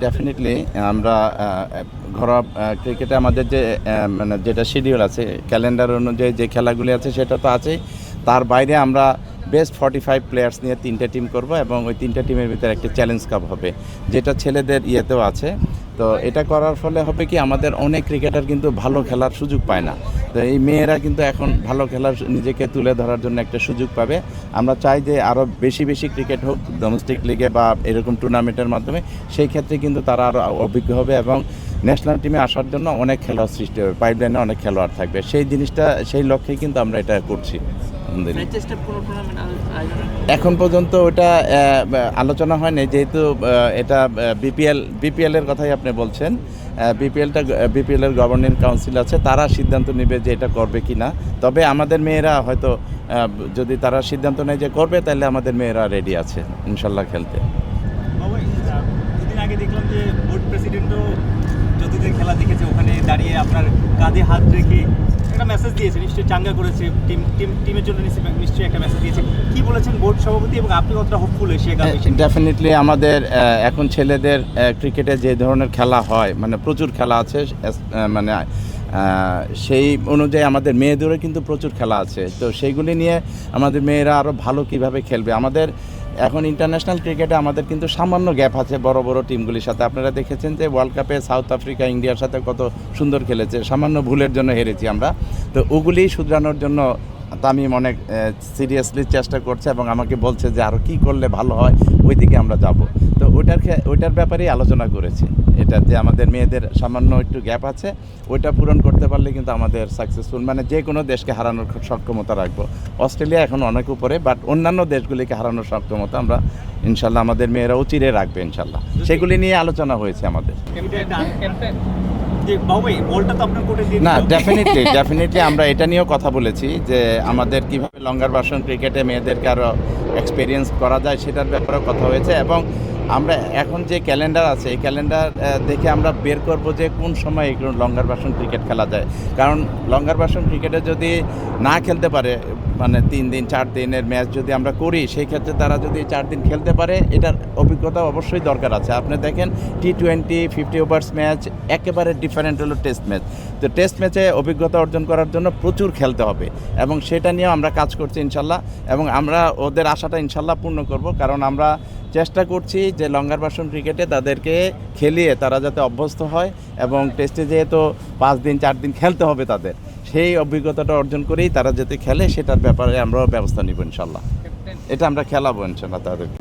Definitely আমরা ঘরোয়া ক্রিকেটে আমাদের যে মানে যেটা শিডিউল আছে, ক্যালেন্ডার অনুযায়ী যে খেলাগুলি আছে সেটা তো আছেই। তার বাইরে আমরা বেস্ট 45 প্লেয়ার্স নিয়ে 3টে টিম করব এবং ওই 3টে টিমের ভিতরে একটা চ্যালেঞ্জ কাপ হবে, যেটা ছেলেদের ইয়েতেও আছে। তো এটা করার ফলে হবে কি, আমাদের অনেক ক্রিকেটার কিন্তু ভালো খেলার সুযোগ পায় না। তো এই মেয়েরা কিন্তু এখন ভালো খেলার নিজেকে তুলে ধরার জন্য একটা সুযোগ পাবে। আমরা চাই যে আরও বেশি বেশি ক্রিকেট হোক ডোমেস্টিক লিগে বা এরকম টুর্নামেন্টের মাধ্যমে, সেই ক্ষেত্রে কিন্তু তারা আরও অভিজ্ঞ হবে এবং ন্যাশনাল টিমে আসার জন্য অনেক খেলোয়াড় সৃষ্টি হবে, পাইপলাইনে অনেক খেলোয়াড় থাকবে। সেই জিনিসটা, সেই লক্ষ্যেই কিন্তু আমরা এটা করছি। এখন পর্যন্ত ওটা আলোচনা হয়নি, যেহেতু এটা বিপিএলের কথাই আপনি বলছেন। বিপিএলের গভর্নিং কাউন্সিল আছে, তারা সিদ্ধান্ত নেবে যে এটা করবে কি না। তবে আমাদের মেয়েরা হয়তো যদি তারা সিদ্ধান্ত নেয় যে করবে, তাহলে আমাদের মেয়েরা রেডি আছে ইনশাল্লাহ খেলতে। দুদিন আগে দেখলাম যে বোর্ড প্রেসিডেন্টও যতদিন খেলা দেখেছে ওখানে দাঁড়িয়ে আপনার কাঁধে হাত রেখে একটা মেসেজ দিয়েছে, নিশ্চয়ই চাঙ্গা করেছে টিমের জন্য, নিশ্চয়ই একটা মেসেজ দিয়েছে। কি বলেছেন বোর্ড সভাপতি এবং আপনি কতটা হোপফুল? ডেফিনেটলি আমাদের এখন ছেলেদের ক্রিকেটে যে ধরনের খেলা হয়, মানে প্রচুর খেলা আছে, মানে সেই অনুযায়ী আমাদের মেয়েদেরও কিন্তু প্রচুর খেলা আছে। তো সেইগুলি নিয়ে আমাদের মেয়েরা আরও ভালো কিভাবে খেলবে। আমাদের এখন ইন্টারন্যাশনাল ক্রিকেটে আমাদের কিন্তু সামান্য গ্যাপ আছে বড় বড় টিমগুলির সাথে। আপনারা দেখেছেন যে ওয়ার্ল্ড কাপে সাউথ আফ্রিকা ইন্ডিয়ার সাথে কত সুন্দর খেলেছে, সামান্য ভুলের জন্য হেরেছি আমরা। তো ওগুলি শুধরানোর জন্য তামিম অনেক সিরিয়াসলি চেষ্টা করছে এবং আমাকে বলছে যে আরও কী করলে ভালো হয়, ওই দিকে আমরা যাব। তো ওইটার ব্যাপারেই আলোচনা করেছি, এটা যে আমাদের মেয়েদের সামান্য একটু গ্যাপ আছে, ওইটা পূরণ করতে পারলে কিন্তু আমাদের সাকসেসফুল, মানে যে কোনো দেশকে হারানোর সক্ষমতা রাখবো। অস্ট্রেলিয়া এখন অনেক উপরে, বাট অন্যান্য দেশগুলিকে হারানোর সক্ষমতা আমরা ইনশাল্লাহ আমাদের মেয়েরা চিরে রাখবে ইনশাল্লাহ। সেগুলি নিয়ে আলোচনা হয়েছে আমাদের। না, ডেফিনেটলি আমরা এটা নিয়েও কথা বলেছি যে আমাদের কীভাবে লঙ্গার ভার্সন ক্রিকেটে মেয়েদেরকে আরও এক্সপিরিয়েন্স করা যায়, সেটার ব্যাপারেও কথা হয়েছে। এবং আমরা এখন যে ক্যালেন্ডার আছে, এই ক্যালেন্ডার দেখে আমরা বের করব যে কোন সময় এই লঙ্গার ভার্সন ক্রিকেট খেলা যায়। কারণ লঙ্গার ভার্সন ক্রিকেটে যদি না খেলতে পারে, মানে 3 দিন 4 দিনের ম্যাচ যদি আমরা করি, সেই ক্ষেত্রে তারা যদি 4 দিন খেলতে পারে, এটার অভিজ্ঞতা অবশ্যই দরকার আছে। আপনি দেখেন T20 50 ওভার্স ম্যাচ একেবারে ডিফারেন্ট হলো টেস্ট ম্যাচ। তো টেস্ট ম্যাচে অভিজ্ঞতা অর্জন করার জন্য প্রচুর খেলতে হবে এবং সেটা নিয়েও আমরা কাজ করছি ইনশাল্লাহ। এবং আমরা ওদের আশাটা ইনশাল্লাহ পূর্ণ করব, কারণ আমরা চেষ্টা করছি যে লঙ্গার ভার্সন ক্রিকেটে তাদেরকে খেলিয়ে তারা যাতে অভ্যস্ত হয় এবং টেস্টে যেহেতু 5 দিন 4 দিন খেলতে হবে তাদের, সেই অভিজ্ঞতাটা অর্জন করেই তারা যাতে খেলে, সেটার ব্যাপারে আমরাও ব্যবস্থা নিব ইনশাল্লাহ। এটা আমরা খেলাবো ইনশাল্লাহ তাদেরকে।